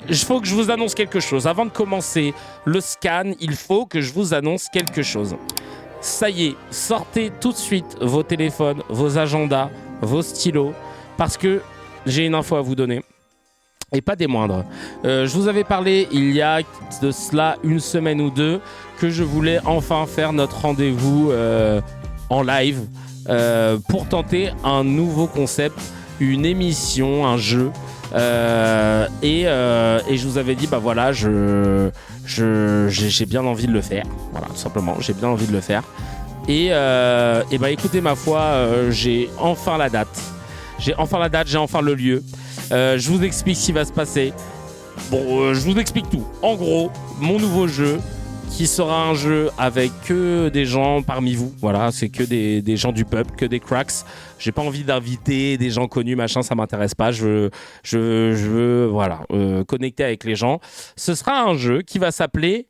il faut que je vous annonce quelque chose. Avant de commencer le scan, il faut que je vous annonce quelque chose. Ça y est, sortez tout de suite vos téléphones, vos agendas, vos stylos, parce que j'ai une info à vous donner. Et pas des moindres. Je vous avais parlé il y a de cela une semaine ou deux que je voulais enfin faire notre rendez-vous en live pour tenter un nouveau concept, une émission, un jeu. Et je vous avais dit, bah voilà, j'ai bien envie de le faire. Voilà, tout simplement, j'ai bien envie de le faire. Et bah écoutez, ma foi, j'ai enfin la date. J'ai enfin le lieu. Je vous explique ce qui va se passer. Bon, je vous explique tout. En gros, mon nouveau jeu, qui sera un jeu avec que des gens parmi vous. Voilà, c'est que des gens du peuple, que des cracks. J'ai pas envie d'inviter des gens connus, machin, ça m'intéresse pas. Je veux voilà, connecter avec les gens. Ce sera un jeu qui va s'appeler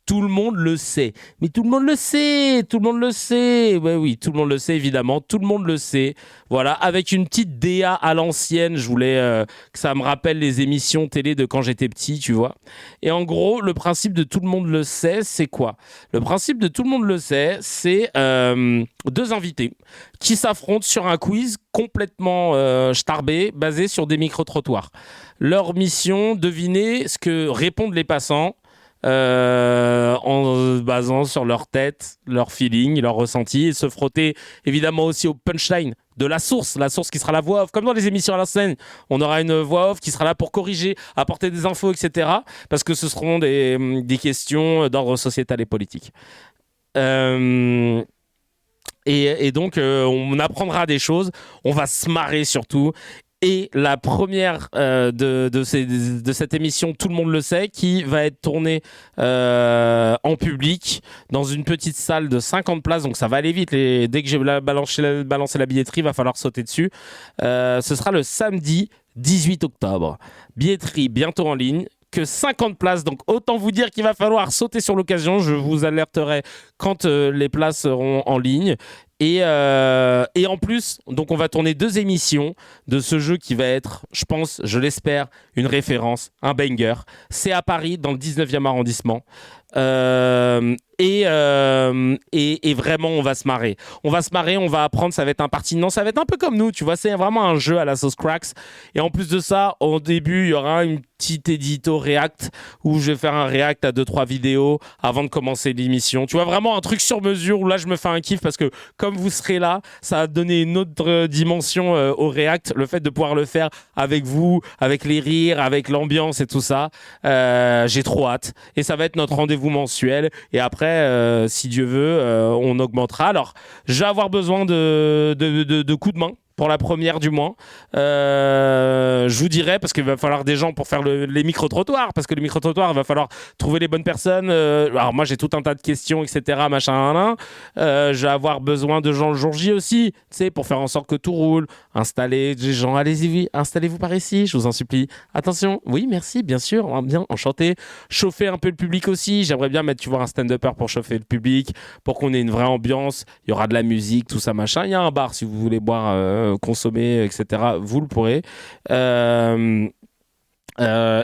Tout le monde le sait. Mais tout le monde le sait, tout le monde le sait. Ouais, oui, tout le monde le sait, évidemment. Tout le monde le sait. Voilà, avec une petite DA à l'ancienne. Je voulais que ça me rappelle les émissions télé de quand j'étais petit, tu vois. Et en gros, le principe de tout le monde le sait, c'est quoi ? Le principe de tout le monde le sait, c'est deux invités qui s'affrontent sur un quiz complètement starbé, basé sur des micro-trottoirs. Leur mission, deviner ce que répondent les passants. En basant sur leur tête, leur feeling, leur ressenti, et se frotter évidemment aussi au punchline de la source qui sera la voix off, comme dans les émissions à la scène, on aura une voix off qui sera là pour corriger, apporter des infos, etc. Parce que ce seront des questions d'ordre sociétal et politique. Et donc on apprendra des choses, on va se marrer surtout. Et la première de cette émission, tout le monde le sait, qui va être tournée en public dans une petite salle de 50 places, donc ça va aller vite. Dès que j'ai balancé la billetterie, il va falloir sauter dessus. Ce sera le samedi 18 octobre. Billetterie bientôt en ligne. Que 50 places, donc autant vous dire qu'il va falloir sauter sur l'occasion. Je vous alerterai quand les places seront en ligne. Et en plus, donc on va tourner 2 émissions de ce jeu qui va être, je pense, je l'espère, une référence, un banger. C'est à Paris, dans le 19e arrondissement. Et vraiment, on va se marrer. On va apprendre, ça va être impertinent, ça va être un peu comme nous, tu vois, c'est vraiment un jeu à la sauce Cracks. Et en plus de ça, au début, il y aura une petite édito React où je vais faire un React à 2-3 vidéos avant de commencer l'émission. Tu vois, vraiment un truc sur mesure où là, je me fais un kiff parce que comme vous serez là, ça va donner une autre dimension au React. Le fait de pouvoir le faire avec vous, avec les rires, avec l'ambiance et tout ça, j'ai trop hâte. Et ça va être notre rendez-vous mensuel. Et après, si Dieu veut, on augmentera. Alors, je vais avoir besoin de coups de main pour la première du mois. Je vous dirai, parce qu'il va falloir des gens pour faire les micro-trottoirs, parce que les micro-trottoirs, il va falloir trouver les bonnes personnes. Alors moi, j'ai tout un tas de questions, etc., machin. Je vais avoir besoin de gens le jour J aussi, tu sais, pour faire en sorte que tout roule. Installer des gens, allez-y, installez-vous par ici, je vous en supplie. Attention, oui, merci, bien sûr, bien, enchanté. Chauffer un peu le public aussi. J'aimerais bien mettre, tu vois, un stand-upper pour chauffer le public, pour qu'on ait une vraie ambiance. Il y aura de la musique, tout ça, machin. Il y a un bar si vous voulez boire, consommer, etc. Vous le pourrez.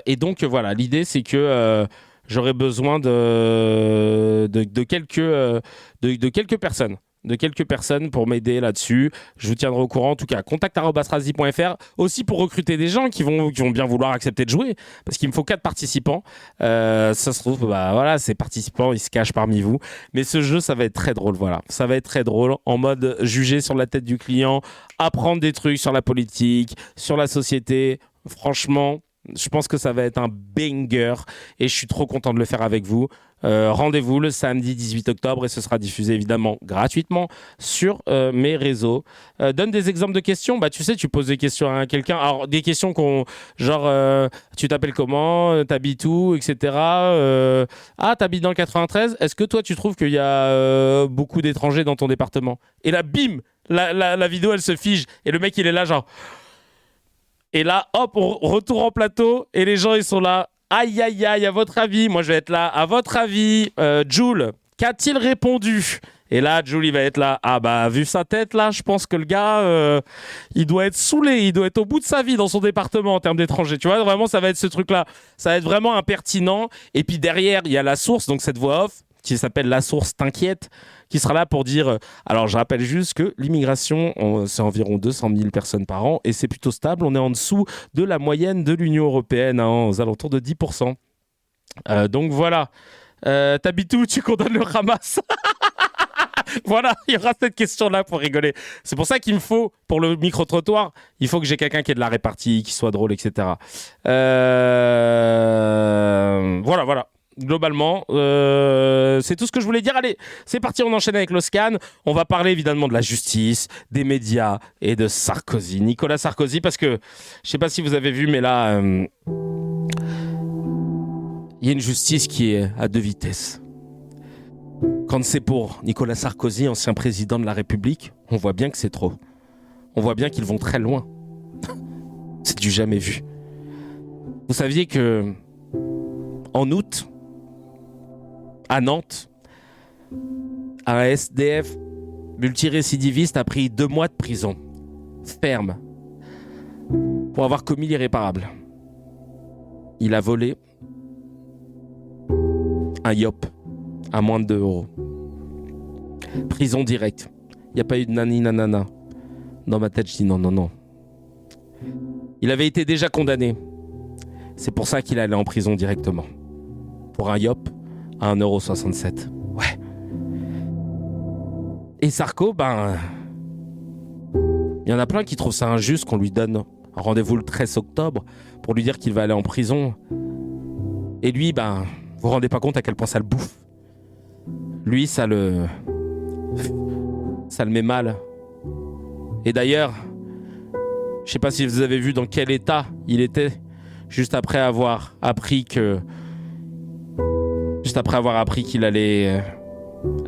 Et donc voilà, l'idée c'est que j'aurai besoin de quelques personnes. De quelques personnes pour m'aider là-dessus. Je vous tiendrai au courant. En tout cas, contact@rasdi.fr. Aussi pour recruter des gens qui vont bien vouloir accepter de jouer. Parce qu'il me faut 4 participants. Ça se trouve, bah voilà, ces participants, ils se cachent parmi vous. Mais ce jeu, ça va être très drôle. Voilà. Ça va être très drôle. En mode juger sur la tête du client, apprendre des trucs sur la politique, sur la société. Franchement, je pense que ça va être un banger. Et je suis trop content de le faire avec vous. Rendez-vous le samedi 18 octobre et ce sera diffusé évidemment gratuitement sur mes réseaux. Donne des exemples de questions. Bah tu sais, tu poses des questions à quelqu'un. Alors des questions genre tu t'appelles comment, t'habites où, etc. T'habites dans le 93. Est-ce que toi tu trouves qu'il y a beaucoup d'étrangers dans ton département? Et là, bim, la vidéo elle se fige et le mec il est là genre. Et là, hop, on retourne en plateau et les gens ils sont là. Aïe, aïe, aïe, à votre avis, moi je vais être là. À votre avis, Jules, qu'a-t-il répondu ? Et là, Julie va être là. Ah bah, vu sa tête, là, je pense que le gars, il doit être saoulé, il doit être au bout de sa vie dans son département en termes d'étrangers. Tu vois, vraiment, ça va être ce truc-là. Ça va être vraiment impertinent. Et puis derrière, il y a la source, donc cette voix off, qui s'appelle La Source T'inquiète, qui sera là pour dire... alors, je rappelle juste que l'immigration, c'est environ 200 000 personnes par an, et c'est plutôt stable. On est en dessous de la moyenne de l'Union européenne, hein, aux alentours de 10%. Donc voilà. T'habites où? Tu condamnes le Hamas? Voilà, il y aura cette question-là pour rigoler. C'est pour ça qu'il me faut, pour le micro-trottoir, il faut que j'ai quelqu'un qui ait de la répartie, qui soit drôle, etc. Voilà. Globalement, c'est tout ce que je voulais dire. Allez, c'est parti, on enchaîne avec le scan. On va parler évidemment de la justice, des médias et de Sarkozy. Nicolas Sarkozy, parce que, je sais pas si vous avez vu, mais là, il y a une justice qui est à deux vitesses. Quand c'est pour Nicolas Sarkozy, ancien président de la République, on voit bien que c'est trop. On voit bien qu'ils vont très loin. C'est du jamais vu. Vous saviez que, en août, à Nantes, un SDF multirécidiviste a pris 2 mois de prison ferme pour avoir commis l'irréparable. Il a volé un yop à moins de 2 euros. Prison directe. Il n'y a pas eu de nani nanana. Dans ma tête, je dis non. Il avait été déjà condamné. C'est pour ça qu'il allait en prison directement. Pour un yop à 1,67 €. Ouais. Et Sarko, il y en a plein qui trouvent ça injuste qu'on lui donne un rendez-vous le 13 octobre pour lui dire qu'il va aller en prison. Et lui, vous vous rendez pas compte à quel point ça le bouffe. Lui, ça le met mal. Et d'ailleurs, je sais pas si vous avez vu dans quel état il était juste après avoir appris qu'il allait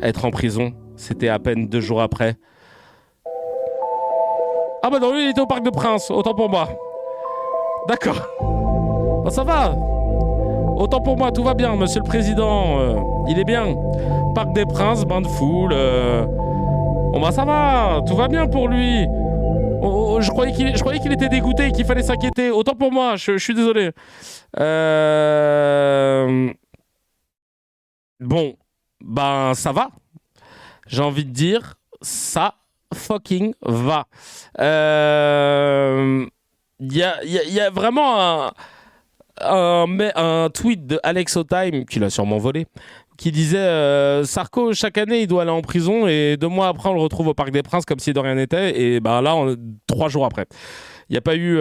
être en prison. C'était à peine 2 jours après. Ah bah non, lui il était au Parc des Princes, autant pour moi. D'accord. Ça va. Autant pour moi, tout va bien, monsieur le président. Il est bien. Parc des Princes, bain de foule. Ça va, tout va bien pour lui. Je croyais qu'il était dégoûté et qu'il fallait s'inquiéter. Autant pour moi, je suis désolé. Bon, ça va. J'ai envie de dire, ça fucking va. Il y a vraiment un tweet de Alex O'Time, qu'il a sûrement volé, qui disait Sarko, chaque année, il doit aller en prison et 2 mois après, on le retrouve au Parc des Princes comme si de rien n'était. Et là, 3 jours après. Il n'y a pas eu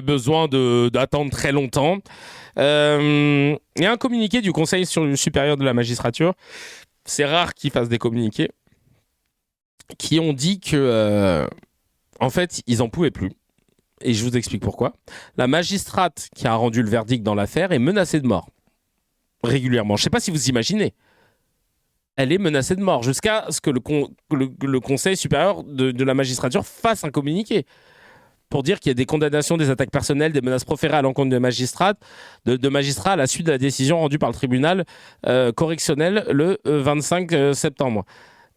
besoin d'attendre très longtemps. Il y a un communiqué du Conseil supérieur de la magistrature. C'est rare qu'ils fassent des communiqués qui ont dit que, en fait, ils n'en pouvaient plus. Et je vous explique pourquoi. La magistrate qui a rendu le verdict dans l'affaire est menacée de mort. Régulièrement. Je ne sais pas si vous imaginez. Elle est menacée de mort jusqu'à ce que le Conseil supérieur de la magistrature fasse un communiqué pour dire qu'il y a des condamnations, des attaques personnelles, des menaces proférées à l'encontre de magistrats à la suite de la décision rendue par le tribunal correctionnel le 25 septembre.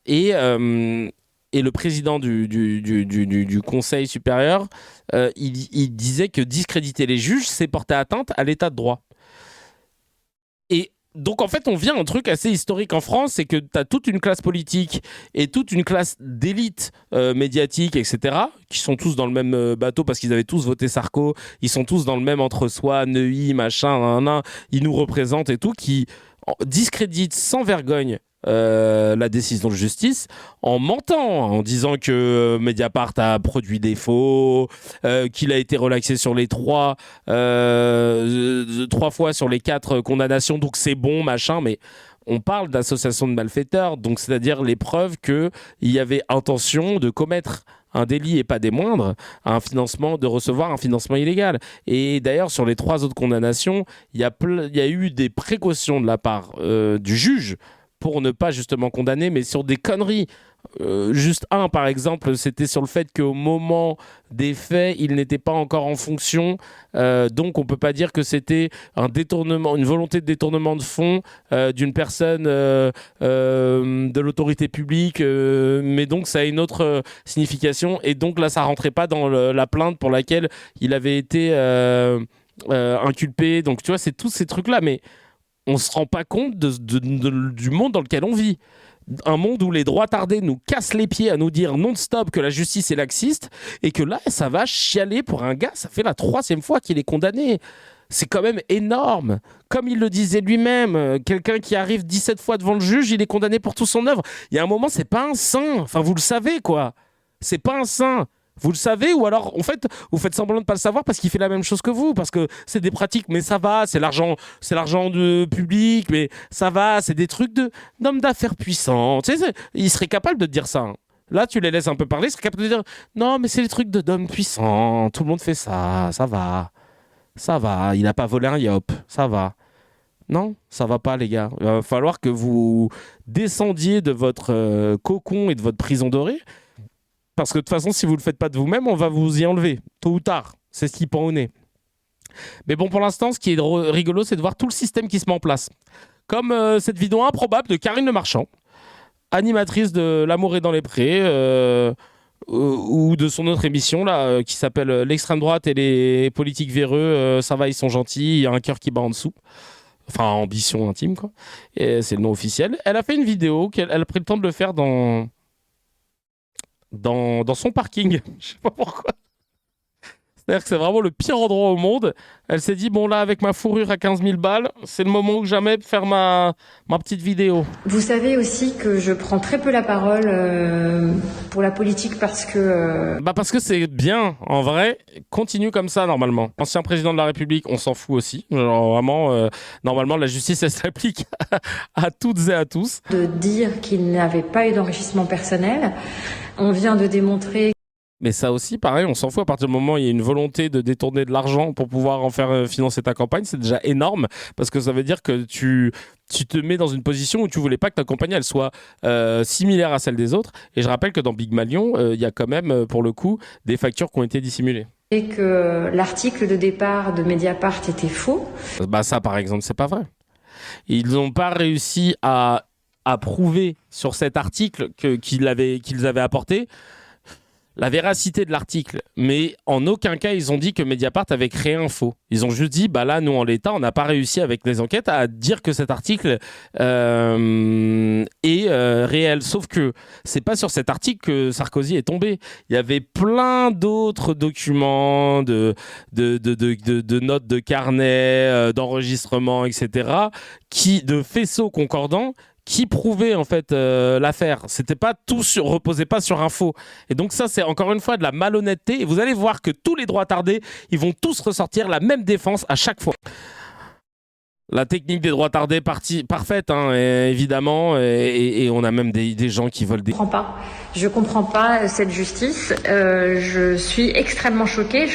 Et le président du Conseil supérieur, il disait que discréditer les juges, c'est porter atteinte à l'état de droit. Et donc, en fait, on vient à un truc assez historique en France, c'est que tu as toute une classe politique et toute une classe d'élite médiatique, etc., qui sont tous dans le même bateau parce qu'ils avaient tous voté Sarko, ils sont tous dans le même entre-soi, Neuilly, machin, ils nous représentent et tout, qui discréditent sans vergogne la décision de justice en mentant, en disant que Mediapart a produit des faux, qu'il a été relaxé sur les 3 fois sur les 4 condamnations, donc c'est bon, machin, mais on parle d'association de malfaiteurs, donc c'est-à-dire les preuves qu'il y avait intention de commettre un délit et pas des moindres, de recevoir un financement illégal. Et d'ailleurs, sur les 3 autres condamnations, il y a eu des précautions de la part du juge pour ne pas justement condamner, mais sur des conneries. Juste un, par exemple, c'était sur le fait qu'au moment des faits, il n'était pas encore en fonction. Donc, on ne peut pas dire que c'était un détournement, une volonté de détournement de fonds d'une personne de l'autorité publique. Mais donc, ça a une autre signification. Et donc, là, ça ne rentrait pas dans la plainte pour laquelle il avait été inculpé. Donc, tu vois, c'est tous ces trucs-là. Mais on ne se rend pas compte du monde dans lequel on vit. Un monde où les droits tardés nous cassent les pieds à nous dire non-stop que la justice est laxiste et que là, ça va chialer pour un gars. Ça fait la 3e fois qu'il est condamné. C'est quand même énorme. Comme il le disait lui-même, quelqu'un qui arrive 17 fois devant le juge, il est condamné pour toute son œuvre. Il y a un moment, c'est pas un saint. Enfin, vous le savez, quoi. C'est pas un saint. Vous le savez, ou alors, en fait, vous faites semblant de ne pas le savoir parce qu'il fait la même chose que vous, parce que c'est des pratiques, mais ça va, c'est l'argent de public, mais ça va, c'est des trucs d'hommes d'affaires puissants. Tu sais, il serait capable de te dire ça. Hein. Là, tu les laisses un peu parler, il serait capable de dire non, mais c'est les trucs d'hommes puissants, tout le monde fait ça va, il n'a pas volé un yop, ça va. Non, ça va pas, les gars. Il va falloir que vous descendiez de votre cocon et de votre prison dorée. Parce que de toute façon, si vous ne le faites pas de vous-même, on va vous y enlever, tôt ou tard. C'est ce qui pend au nez. Mais bon, pour l'instant, ce qui est rigolo, c'est de voir tout le système qui se met en place. Comme cette vidéo improbable de Karine Le Marchand, animatrice de L'amour est dans les prés, ou de son autre émission là, qui s'appelle L'extrême droite et les politiques véreux, ça va, ils sont gentils, il y a un cœur qui bat en dessous. Enfin, ambition intime, quoi. Et c'est le nom officiel. Elle a fait une vidéo, elle a pris le temps de le faire dans son parking. Je sais pas pourquoi. C'est-à-dire que c'est vraiment le pire endroit au monde. Elle s'est dit, bon là, avec ma fourrure à 15 000 balles, c'est le moment ou jamais de faire ma petite vidéo. Vous savez aussi que je prends très peu la parole pour la politique parce que... Parce que c'est bien, en vrai. Continue comme ça, normalement. Ancien président de la République, on s'en fout aussi. Genre, vraiment, normalement, la justice, elle s'applique à toutes et à tous. De dire qu'il n'avait pas eu d'enrichissement personnel. On vient de démontrer... Mais ça aussi, pareil, on s'en fout à partir du moment où il y a une volonté de détourner de l'argent pour pouvoir en faire financer ta campagne, c'est déjà énorme parce que ça veut dire que tu te mets dans une position où tu voulais pas que ta campagne elle soit similaire à celle des autres. Et je rappelle que dans Big Malion, il y a quand même, pour le coup, des factures qui ont été dissimulées. Et que l'article de départ de Mediapart était faux. Ça, par exemple, c'est pas vrai. Ils n'ont pas réussi à prouver sur cet article qu'ils avaient apporté la véracité de l'article, mais en aucun cas ils ont dit que Mediapart avait créé un faux. Ils ont juste dit, là, nous en l'état, on n'a pas réussi avec les enquêtes à dire que cet article est réel. Sauf que c'est pas sur cet article que Sarkozy est tombé. Il y avait plein d'autres documents, de notes de carnet, d'enregistrements, etc., de faisceaux concordants qui prouvait en fait l'affaire. C'était pas tout reposait pas sur un faux. Et donc ça, c'est encore une fois de la malhonnêteté. Et vous allez voir que tous les droits tardés, ils vont tous ressortir la même défense à chaque fois. La technique des droits tardés parfaite, hein, évidemment. Et on a même des gens qui veulent des... Je comprends pas cette justice. Je suis extrêmement choquée.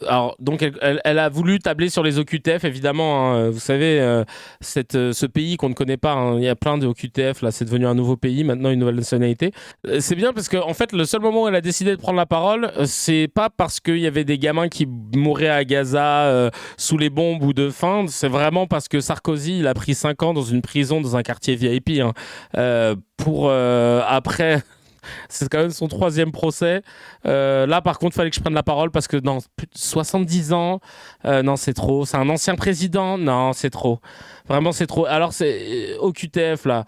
Alors, donc, elle a voulu tabler sur les OQTF, évidemment. Hein, vous savez, ce pays qu'on ne connaît pas, hein, il y a plein de OQTF, là, c'est devenu un nouveau pays, maintenant une nouvelle nationalité. C'est bien parce qu'en fait, le seul moment où elle a décidé de prendre la parole, c'est pas parce qu'il y avait des gamins qui mouraient à Gaza sous les bombes ou de faim, c'est vraiment parce que Sarkozy, il a pris 5 ans dans une prison, dans un quartier VIP, hein, pour après... C'est quand même son 3e procès. Là, par contre, il fallait que je prenne la parole parce que non, plus de 70 ans, non, c'est trop. C'est un ancien président, non, c'est trop. Vraiment, c'est trop. Alors, c'est OQTF, là.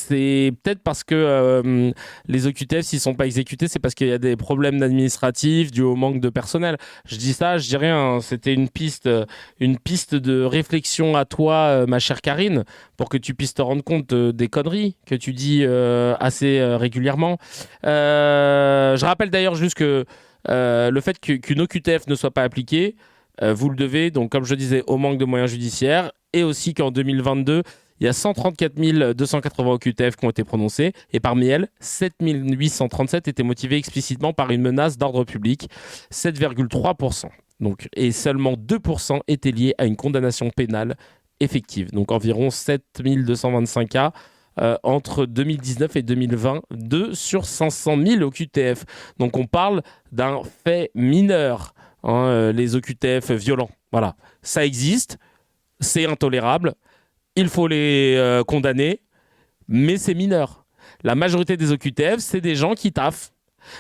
C'est peut-être parce que les OQTF, s'ils ne sont pas exécutés, c'est parce qu'il y a des problèmes administratifs dus au manque de personnel. Je dis ça, je dis rien. C'était une piste de réflexion à toi, ma chère Karine, pour que tu puisses te rendre compte des conneries que tu dis assez régulièrement. Je rappelle d'ailleurs juste que le fait qu'une OQTF ne soit pas appliquée, vous le devez, donc comme je disais, au manque de moyens judiciaires, et aussi qu'en 2022, il y a 134 280 OQTF qui ont été prononcées, et parmi elles, 7 837 étaient motivées explicitement par une menace d'ordre public, 7,3%. Donc, et seulement 2% étaient liés à une condamnation pénale effectives. Donc environ 7225 cas entre 2019 et 2020, 2 sur 500 000 OQTF. Donc on parle d'un fait mineur, les OQTF violents. Voilà, ça existe, c'est intolérable, il faut les condamner, mais c'est mineur. La majorité des OQTF, c'est des gens qui taffent,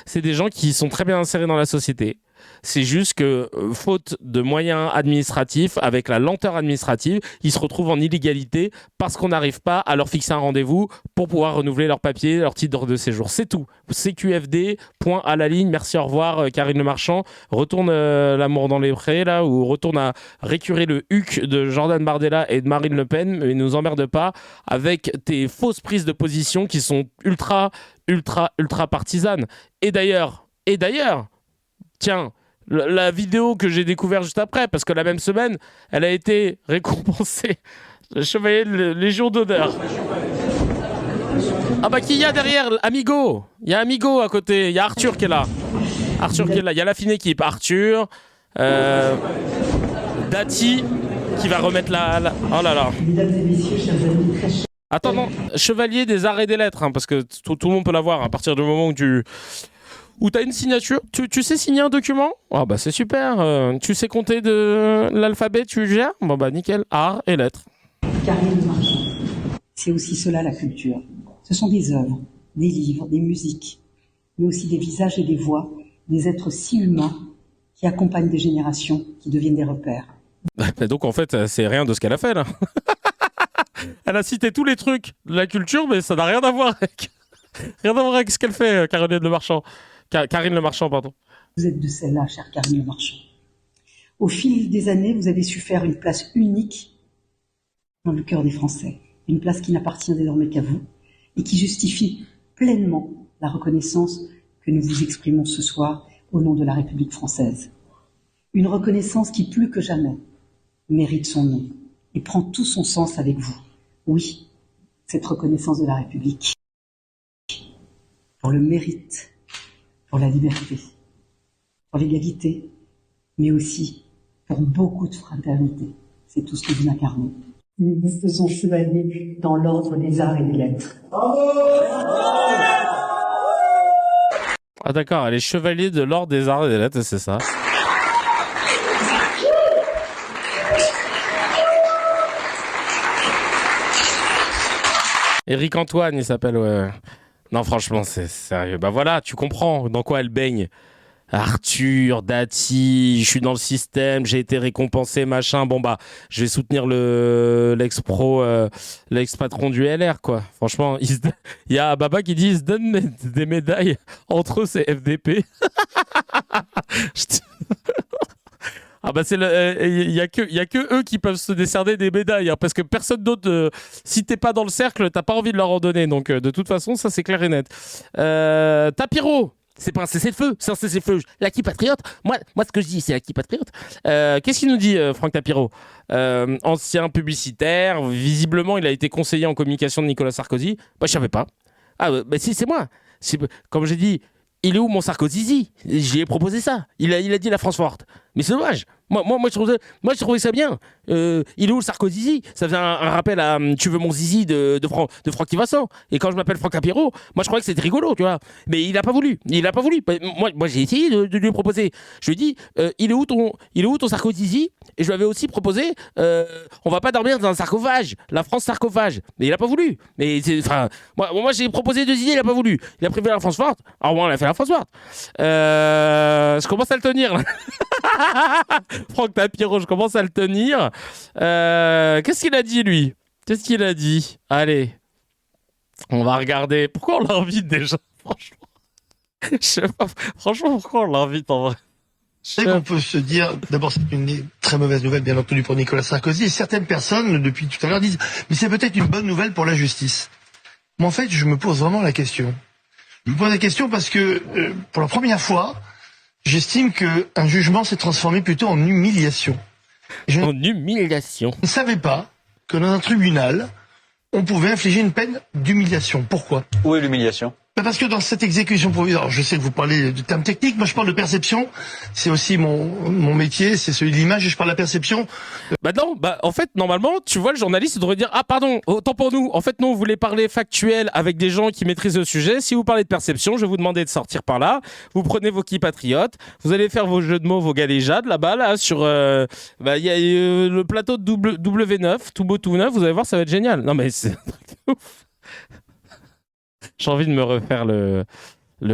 c'est des gens qui sont très bien insérés dans la société. C'est juste que, faute de moyens administratifs, avec la lenteur administrative, ils se retrouvent en illégalité parce qu'on n'arrive pas à leur fixer un rendez-vous pour pouvoir renouveler leur papier, leur titre de séjour. C'est tout. CQFD, point à la ligne. Merci, au revoir, Karine Le Marchand. Retourne l'amour dans les prés, là, ou retourne à récurer le huc de Jordan Bardella et de Marine Le Pen, mais nous emmerde pas avec tes fausses prises de position qui sont ultra partisanes. Et d'ailleurs, tiens, la vidéo que j'ai découverte juste après, parce que la même semaine, elle a été récompensée. Le chevalier de Légion d'honneur. Ah bah qui y a derrière? Amigo. Il y a Amigo à côté. Il y a Arthur qui est là. Il y a la fine équipe. Arthur. Dati qui va remettre la... Oh là là. Mesdames et messieurs, chers amis, très... Attends, non. Chevalier des arts et des lettres, parce que tout le monde peut l'avoir à partir du moment où tu as une signature. Tu sais signer un document? Ah bah c'est super. Tu sais compter de l'alphabet, tu gères? Bon bah nickel. Art et lettres. Karine Le Marchand. C'est aussi cela la culture. Ce sont des œuvres, des livres, des musiques, mais aussi des visages et des voix, des êtres si humains qui accompagnent des générations, qui deviennent des repères. Donc en fait, c'est rien de ce qu'elle a fait là. Elle a cité tous les trucs de la culture, mais ça n'a rien à voir avec ce qu'elle fait, Karine Le Marchand. Karine Le Marchand, pardon. Vous êtes de celle-là, chère Karine Le Marchand. Au fil des années, vous avez su faire une place unique dans le cœur des Français. Une place qui n'appartient désormais qu'à vous et qui justifie pleinement la reconnaissance que nous vous exprimons ce soir au nom de la République française. Une reconnaissance qui, plus que jamais, mérite son nom et prend tout son sens avec vous. Oui, cette reconnaissance de la République pour le mérite, pour la liberté, pour l'égalité, mais aussi pour beaucoup de fraternité. C'est tout ce que vous incarnez. Nous vous faisons chevalier dans l'ordre des arts et des lettres. Ah d'accord, elle est chevalier de l'ordre des arts et des lettres, c'est ça. Éric Antoine, il s'appelle, ouais. Non, franchement, c'est sérieux. Bah voilà, tu comprends dans quoi elle baigne. Arthur, Dati, je suis dans le système, j'ai été récompensé, machin. Bon bah, je vais soutenir l'ex-patron du LR, quoi. Franchement, il y a Baba qui dit, ils se donnent des médailles entre eux, c'est FDP. Ah bah il y a que eux qui peuvent se décerner des médailles, hein, parce que personne d'autre, si t'es pas dans le cercle, t'as pas envie de leur en donner. Donc de toute façon, ça c'est clair et net. Tapiro. C'est pas un cessez-le-feu, c'est un cessez-le-feu. L'acquis patriote, moi ce que je dis, c'est l'acquis patriote. Qu'est-ce qu'il nous dit, Franck Tapiro? Ancien publicitaire, visiblement, il a été conseiller en communication de Nicolas Sarkozy. Bah, je savais pas. Ah, bah si, c'est moi. Comme j'ai dit, il est où mon Sarkozy? J'ai proposé ça. Il a dit la France forte. Mais c'est dommage. Moi, je trouvais ça bien. Il est où le Sarkozy? Ça faisait un rappel à Tu veux mon zizi de Francky Vincent. Et quand je m'appelle Franck Apiro, moi je croyais que c'était rigolo, tu vois. Mais il a pas voulu. Moi j'ai essayé de lui proposer. Je lui ai dit il est où ton Sarkozy? Et je lui avais aussi proposé on va pas dormir dans un sarcophage. La France sarcophage. Mais il a pas voulu. Mais moi j'ai proposé 2 idées, il a pas voulu. Il a préféré la France forte. Alors moi on a fait la France forte. Je commence à le tenir là. Franck Tapiro, je commence à le tenir. Qu'est-ce qu'il a dit, lui? Qu'est-ce qu'il a dit? Allez, on va regarder. Pourquoi on l'invite déjà? Franchement, je sais pas. Franchement, pourquoi on l'invite en vrai? C'est qu'on peut se dire, d'abord c'est une très mauvaise nouvelle bien entendu pour Nicolas Sarkozy, et certaines personnes depuis tout à l'heure disent mais c'est peut-être une bonne nouvelle pour la justice. Moi en fait je me pose vraiment la question. Je me pose la question parce que pour la première fois, j'estime qu'un jugement s'est transformé plutôt en humiliation. En humiliation. Je ne savais pas que dans un tribunal, on pouvait infliger une peine d'humiliation. Pourquoi? Où est l'humiliation? Parce que dans cette exécution provisoire, je sais que vous parlez de termes techniques, moi je parle de perception, c'est aussi mon métier, c'est celui de l'image, et je parle de la perception. Bah non, en fait, normalement, tu vois, le journaliste il devrait dire « Ah pardon, autant pour nous, en fait non, vous voulez parler factuel avec des gens qui maîtrisent le sujet, si vous parlez de perception, je vais vous demander de sortir par là, vous prenez vos patriotes, vous allez faire vos jeux de mots, vos galéjades là-bas, là, sur... il y a le plateau de W9, tout beau tout neuf, vous allez voir, ça va être génial. » Non mais c'est un truc de ouf. J'ai envie de me refaire le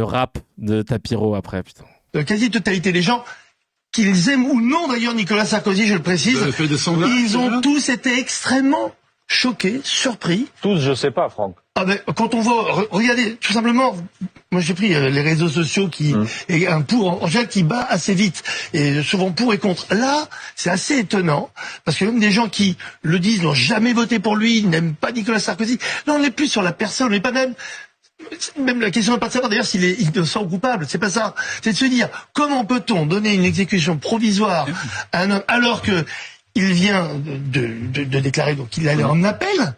rap de Tapiro après, putain. La quasi-totalité des gens, qu'ils aiment ou non d'ailleurs Nicolas Sarkozy, je le précise, ils ont tous été extrêmement choqués, surpris. Tous, je sais pas, Franck. Ah ben, quand on voit, regardez, tout simplement, moi j'ai pris les réseaux sociaux et un pour en général qui bat assez vite, et souvent pour et contre. Là, c'est assez étonnant, parce que même des gens qui le disent n'ont jamais voté pour lui, n'aiment pas Nicolas Sarkozy. Là, on n'est plus sur la personne, on n'est pas même la question n'est pas de savoir d'ailleurs s'il est innocent ou coupable, c'est pas ça. C'est de se dire, comment peut-on donner une exécution provisoire à un homme alors que il vient de déclarer donc qu'il allait en appel?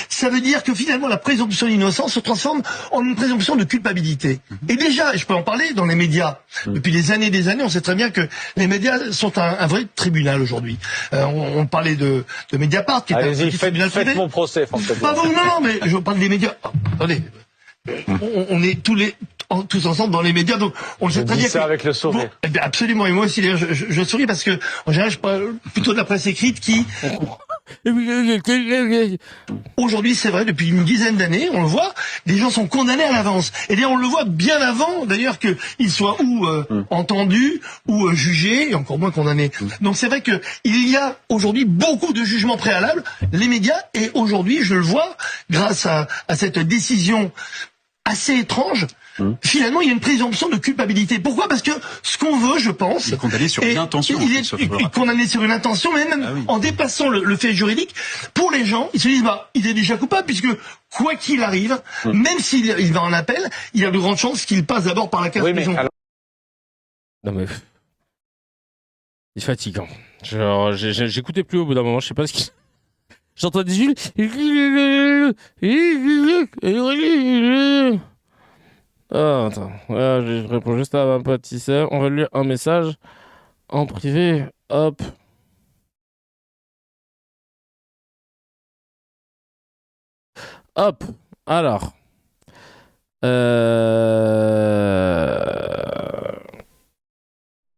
Ça veut dire que finalement la présomption d'innocence se transforme en une présomption de culpabilité. Et déjà, et je peux en parler dans les médias, depuis des années, on sait très bien que les médias sont un vrai tribunal aujourd'hui. On parlait de Mediapart, qui est un petit tribunal privé. Faites mon procès, François. Pas vous, non, mais je parle des médias. Attendez, on est tous ensemble dans les médias, donc on le sait très bien. Ça avec le sourire. Bon, absolument, et moi aussi, d'ailleurs, je souris parce que en général, je parle plutôt de la presse écrite qui. Aujourd'hui, c'est vrai, depuis une dizaine d'années, on le voit, les gens sont condamnés à l'avance. Et d'ailleurs, on le voit bien avant, d'ailleurs, qu'ils soient ou entendus, ou jugés, et encore moins condamnés. Donc c'est vrai que il y a aujourd'hui beaucoup de jugements préalables, les médias, et aujourd'hui, je le vois, grâce à cette décision assez étrange, finalement, il y a une présomption de culpabilité. Pourquoi ? Parce que ce qu'on veut, je pense... Il est condamné sur une intention. Il est condamné sur une intention, mais même en dépassant le fait juridique, pour les gens, ils se disent, il est déjà coupable, puisque quoi qu'il arrive, même s'il va en appel, il y a de grandes chances qu'il passe d'abord par la case prison. Non mais... Il est fatigant. Genre, j'écoutais plus au bout d'un moment, je sais pas ce qu'il... J'entends des huiles. Ah, attends. Je réponds juste à ma pâtissière. On va lui lire un message en privé. Hop. Hop. Alors. Il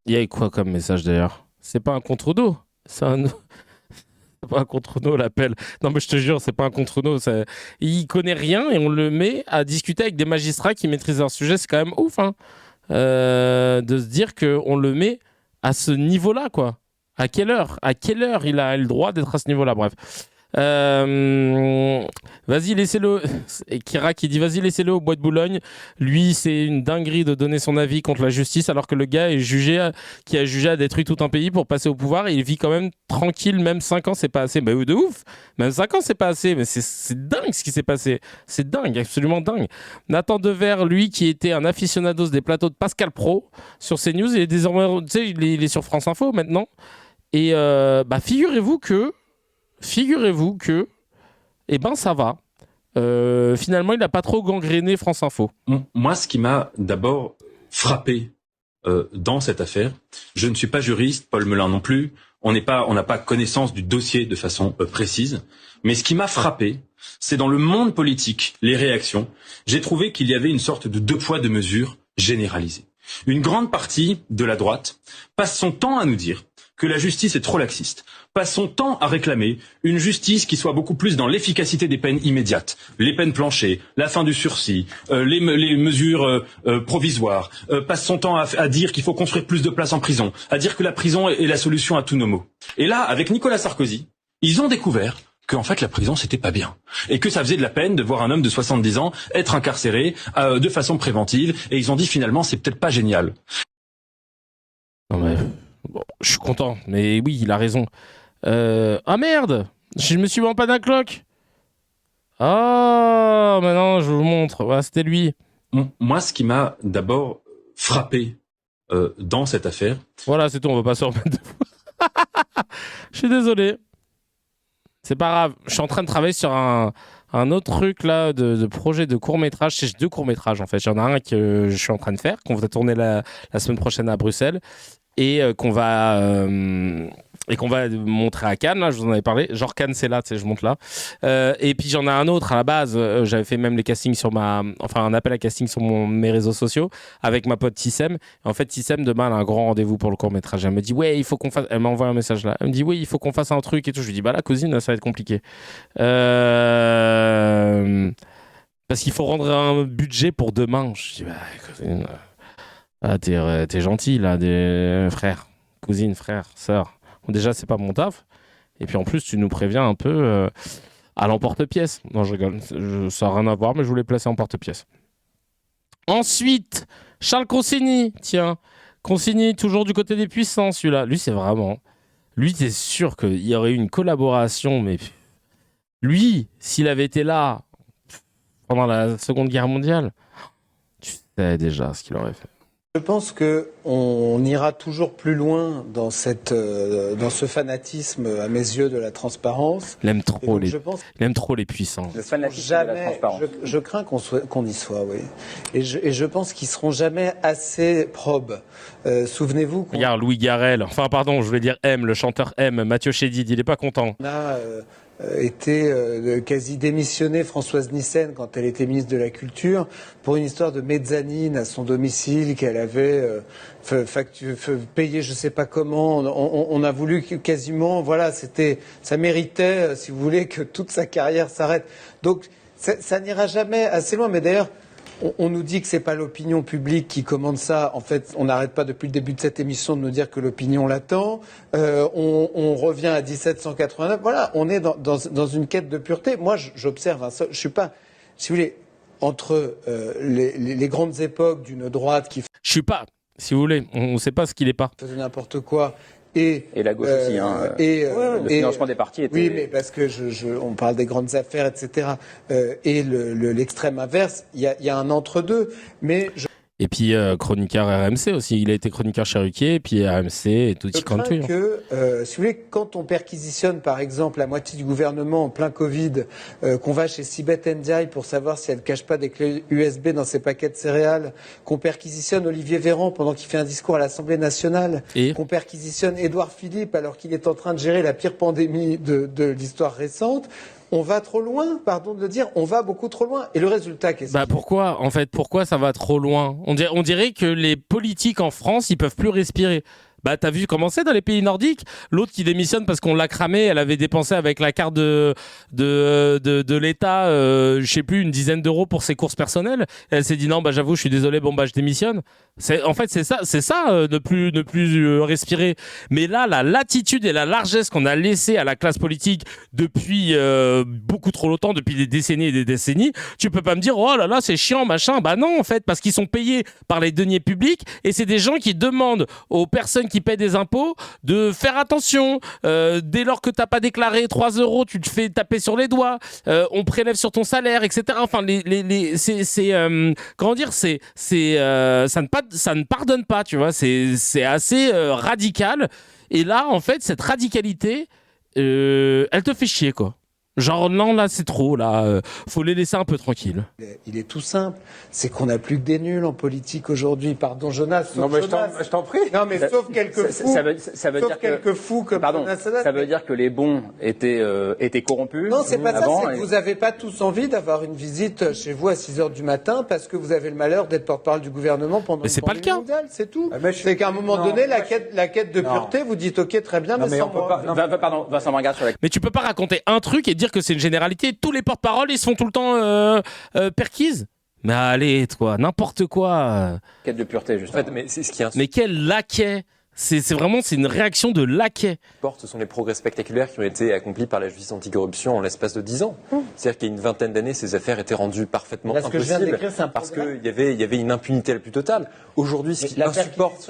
y a quoi comme message d'ailleurs ? C'est pas un contre-dos. C'est pas un contre-nous l'appel. Non mais je te jure, c'est pas un contre-nous. Il connaît rien et on le met à discuter avec des magistrats qui maîtrisent leur sujet. C'est quand même ouf, hein, de se dire qu'on le met à ce niveau-là, quoi. À quelle heure il a le droit d'être à ce niveau-là ? Bref. Vas-y, laissez-le. Kira qui dit vas-y, laissez-le au bois de Boulogne. Lui, c'est une dinguerie de donner son avis contre la justice alors que le gars est qui a jugé a détruit tout un pays pour passer au pouvoir et il vit quand même tranquille. Même 5 ans, c'est pas assez. Bah, de ouf. Même 5 ans, c'est pas assez. Mais c'est dingue ce qui s'est passé. C'est dingue, absolument dingue. Nathan Dever, lui, qui était un aficionados des plateaux de Pascal Pro sur CNews, il est désormais, tu sais, il est sur France Info maintenant. Et figurez-vous que, eh ben ça va. Finalement, il n'a pas trop gangréné France Info. Moi, ce qui m'a d'abord frappé dans cette affaire, je ne suis pas juriste, Paul Melun non plus, on n'a pas connaissance du dossier de façon précise, mais ce qui m'a frappé, c'est dans le monde politique, les réactions, j'ai trouvé qu'il y avait une sorte de 2 poids 2 mesures généralisée. Une grande partie de la droite passe son temps à nous dire que la justice est trop laxiste, passe son temps à réclamer une justice qui soit beaucoup plus dans l'efficacité des peines immédiates, les peines planchées, la fin du sursis, les mesures provisoires, passe son temps à dire qu'il faut construire plus de places en prison, à dire que la prison est la solution à tous nos maux. Et là, avec Nicolas Sarkozy, ils ont découvert qu'en fait la prison c'était pas bien et que ça faisait de la peine de voir un homme de 70 ans être incarcéré de façon préventive, et ils ont dit finalement c'est peut-être pas génial. Non mais bon, je suis content, mais oui, il a raison. Ah merde, je me suis mis en panne à cloque. Ah, maintenant je vous montre. Voilà, c'était lui. Moi, ce qui m'a d'abord frappé dans cette affaire. Voilà, c'est tout, on va pas se remettre de Je suis désolé. C'est pas grave, je suis en train de travailler sur un un autre truc là de projet de court-métrage. C'est 2 courts-métrages en fait. Il y en a un que je suis en train de faire, qu'on va tourner la semaine prochaine à Bruxelles et qu'on va montrer à Cannes, là, je vous en avais parlé. Genre Cannes, c'est là, tu sais, je monte là. Et puis j'en ai un autre à la base. J'avais fait même les castings un appel à casting sur mes réseaux sociaux avec ma pote Tissem. En fait, Tissem, demain, elle a un grand rendez-vous pour le court-métrage. Elle me dit, ouais, il faut qu'on fasse. Elle m'a envoyé un message là. Elle me dit, oui, il faut qu'on fasse un truc et tout. Je lui dis, bah là, cousine, ça va être compliqué. Parce qu'il faut rendre un budget pour demain. Je dis, bah, cousine, t'es gentil là, des frères, cousine, frère, sœur. Déjà, c'est pas mon taf. Et puis en plus, tu nous préviens un peu à l'emporte-pièce. Non, je rigole. Ça n'a rien à voir, mais je voulais placer en porte-pièce. Ensuite, Charles Consigny. Tiens, Consigny, toujours du côté des puissants, celui-là. Lui, c'est vraiment... Lui, t'es sûr qu'il y aurait eu une collaboration, mais... Lui, s'il avait été là pendant la Seconde Guerre mondiale, tu sais déjà ce qu'il aurait fait. Je pense qu'on ira toujours plus loin dans ce fanatisme, à mes yeux, de la transparence. Il aime trop, donc, il aime trop les puissants. Le fanatisme de la transparence. Je crains qu'on y soit, oui. Et je pense qu'ils seront jamais assez probes. Souvenez-vous Regarde, Louis Garrel, je voulais dire M, le chanteur M, Mathieu Chédid, il est pas content. On a été quasi démissionné Françoise Nyssen quand elle était ministre de la Culture pour une histoire de mezzanine à son domicile qu'elle avait payé je sais pas comment. On a voulu quasiment, voilà, ça méritait, si vous voulez, que toute sa carrière s'arrête. Donc ça n'ira jamais assez loin. Mais d'ailleurs, on nous dit que c'est pas l'opinion publique qui commande ça. En fait, on n'arrête pas depuis le début de cette émission de nous dire que l'opinion l'attend. On revient à 1789. Voilà, on est dans une quête de pureté. Moi, j'observe je suis pas, si vous voulez, entre les grandes époques d'une droite qui... Je suis pas, si vous voulez, on ne sait pas ce qu'il est pas. Faisait n'importe quoi. Et la gauche aussi, le financement des partis était... Oui, mais parce que on parle des grandes affaires, etc. Et l'extrême inverse, il y a un entre-deux. Mais Et puis chroniqueur RMC aussi, il a été chroniqueur chez Ruquier, et puis RMC et tout je crains que, si vous voulez, quand on perquisitionne par exemple la moitié du gouvernement en plein Covid, qu'on va chez Sibeth Ndiaye pour savoir si elle cache pas des clés USB dans ses paquets de céréales, qu'on perquisitionne Olivier Véran pendant qu'il fait un discours à l'Assemblée nationale, qu'on perquisitionne Édouard Philippe alors qu'il est en train de gérer la pire pandémie de l'histoire récente, on va trop loin, pardon de le dire, on va beaucoup trop loin. Et le résultat, qu'est-ce que... Pourquoi ça va trop loin ? On dirait que les politiques en France, ils peuvent plus respirer. Bah, t'as vu comment c'est dans les pays nordiques ? L'autre qui démissionne parce qu'on l'a cramé, elle avait dépensé avec la carte de l'État, je sais plus, une dizaine d'euros pour ses courses personnelles. Elle s'est dit non, bah j'avoue, je suis désolé, je démissionne. En fait, c'est ça, ne plus respirer. Mais là, la latitude et la largesse qu'on a laissée à la classe politique depuis beaucoup trop longtemps, depuis des décennies et des décennies, tu peux pas me dire oh là là, c'est chiant, machin. Bah non, en fait, parce qu'ils sont payés par les deniers publics et c'est des gens qui demandent aux personnes qui paient des impôts de faire attention. Dès lors que t'as pas déclaré 3 euros, tu te fais taper sur les doigts. On prélève sur ton salaire, etc. Enfin, comment dire, ça ne pardonne pas, tu vois. C'est assez radical. Et là, en fait, cette radicalité, elle te fait chier, quoi. Genre, non, là, c'est trop, là. Faut les laisser un peu tranquilles. Il est tout simple. C'est qu'on n'a plus que des nuls en politique aujourd'hui. Pardon, Jonas. Non, mais je t'en prie. Non, mais sauf quelques fous. Ça veut dire quelques fous comme Jonas. Ça veut dire que les bons étaient corrompus. Non, c'est pas ça. C'est que vous n'avez pas tous envie d'avoir une visite chez vous à 6h du matin parce que vous avez le malheur d'être porte-parole du gouvernement pendant mais c'est pas le cas. Mondiale, c'est tout. C'est qu'à un moment donné, la quête de pureté, vous dites ok, très bien, mais sans moi. Pardon, Vincent Margard sur la... Mais tu peux pas raconter un truc et dire que c'est une généralité. Tous les porte-paroles, ils se font tout le temps perquises. Mais allez, toi, n'importe quoi. Quête de pureté, justement. En fait, mais c'est ce qui est mais quel laquais. C'est une réaction de laquais. Ce sont les progrès spectaculaires qui ont été accomplis par la justice anticorruption en l'espace de 10 ans. C'est-à-dire qu'il y a une vingtaine d'années, ces affaires étaient rendues parfaitement impossibles parce qu'il y avait une impunité la plus totale. Aujourd'hui, ce qui insupporte...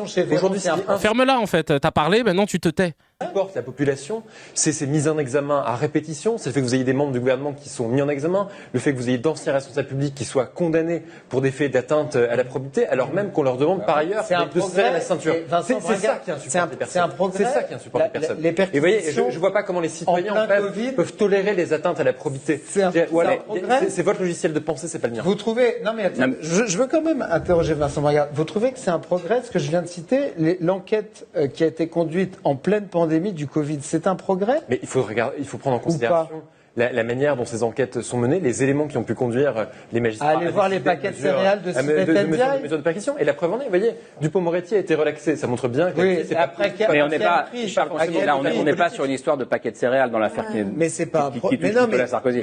Ferme-la, en fait. T'as parlé, maintenant tu te tais. Porte la population, c'est ces mises en examen à répétition, c'est le fait que vous ayez des membres du gouvernement qui sont mis en examen, le fait que vous ayez d'anciens responsables publics qui soient condamnés pour des faits d'atteinte à la probité, alors même qu'on leur demande par ailleurs de se serrer la ceinture. C'est ça qui insupporte les personnes. C'est un progrès. C'est ça qui insupporte les personnes. Les Et vous voyez, je vois pas comment les citoyens en fait, peuvent tolérer les atteintes à la probité. C'est votre logiciel de pensée, c'est pas le mien. Vous trouvez, non mais je veux quand même interroger Vincent Bragard. Vous trouvez que c'est un progrès, ce que je viens de citer, l'enquête qui a été conduite en pleine pandémie du Covid, c'est un progrès? Mais il faut prendre en considération la manière dont ces enquêtes sont menées, les éléments qui ont pu conduire les magistrats à aller voir les paquets de céréales de Sibeth Ndiaye. Mesures de perquisition. Et la preuve en est, vous voyez, Dupond-Moretti a été relaxé. Ça montre bien que mais on n'est pas, on n'est pas sur une histoire de paquets de céréales dans l'affaire mais c'est pas qui touche Nicolas Sarkozy.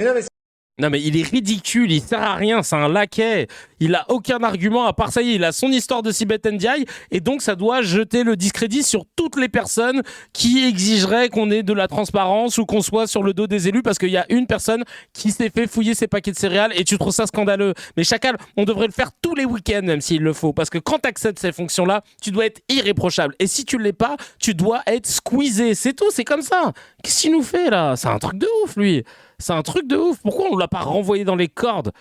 Non mais il est ridicule, il sert à rien, c'est un laquais. Il a aucun argument à part ça y est, il a son histoire de Sibeth Ndiaye et donc ça doit jeter le discrédit sur toutes les personnes qui exigeraient qu'on ait de la transparence ou qu'on soit sur le dos des élus parce qu'il y a une personne qui s'est fait fouiller ses paquets de céréales et tu trouves ça scandaleux. Mais Chacal, on devrait le faire tous les week-ends même s'il le faut parce que quand tu acceptes ces fonctions-là, tu dois être irréprochable et si tu l'es pas, tu dois être squeezé, c'est tout, c'est comme ça. Qu'est-ce qu'il nous fait là? C'est un truc de ouf lui. C'est un truc de ouf. Pourquoi on l'a pas renvoyé dans les cordes?